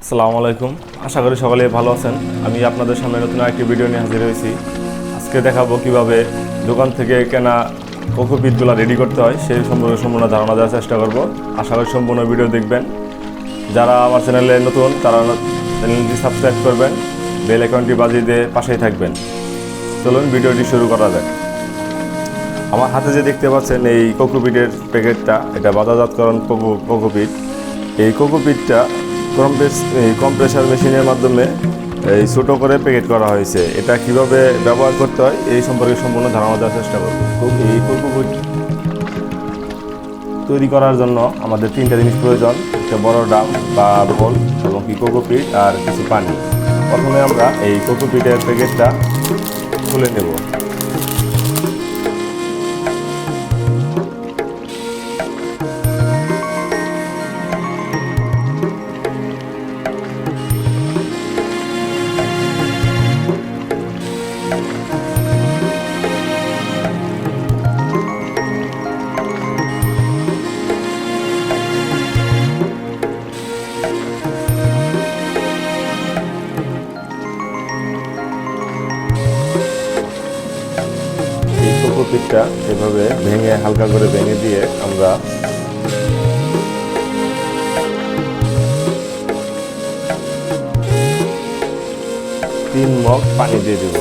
আসসালামু আলাইকুম। আশা করি সকলে ভালো আছেন। আমি আপনাদের সামনে নতুন একটি ভিডিও নিয়ে হাজির হয়েছি। আজকে দেখাবো কিভাবে দোকান থেকে কেনা কোকোপিটগুলো রেডি করতে হয় সেই সম্পর্কে সম্পূর্ণ ধারণা দেওয়ার চেষ্টা করব। আশা করি সম্পূর্ণ ভিডিও দেখবেন। যারা আমার চ্যানেলে নতুন তারা চ্যানেলটি সাবস্ক্রাইব করবেন, বেল আইকনটি বাজিয়ে দিয়ে পাশেই থাকবেন। চলুন ভিডিওটি শুরু করা যাক। আমার হাতে যে দেখতে পাচ্ছেন এই কোকোপিটের প্যাকেটটা, এটা বাজারজাতকরণ কোকোপিট। এই কোকোপিটটা কম্প্রেসার মেশিনের মাধ্যমে এই ছোটো করে প্যাকেট করা হয়েছে। এটা কিভাবে ব্যবহার করতে হয় এই সম্পর্কে সম্পূর্ণ ধারণা দেওয়ার চেষ্টা করব। এই কোকোপিট তৈরি করার জন্য আমাদের তিনটা জিনিস প্রয়োজন: একটা বড় ড্রাম বা বোল এবং কোকোপিট আর কিছু পানি। প্রথমে আমরা এই কোকোপিটের প্যাকেটটা খুলে নেব। কোকোপিটটা এভাবে হালকা করে ভেঙে দিয়ে আমরা 3 মগ পানি দিয়ে দেব।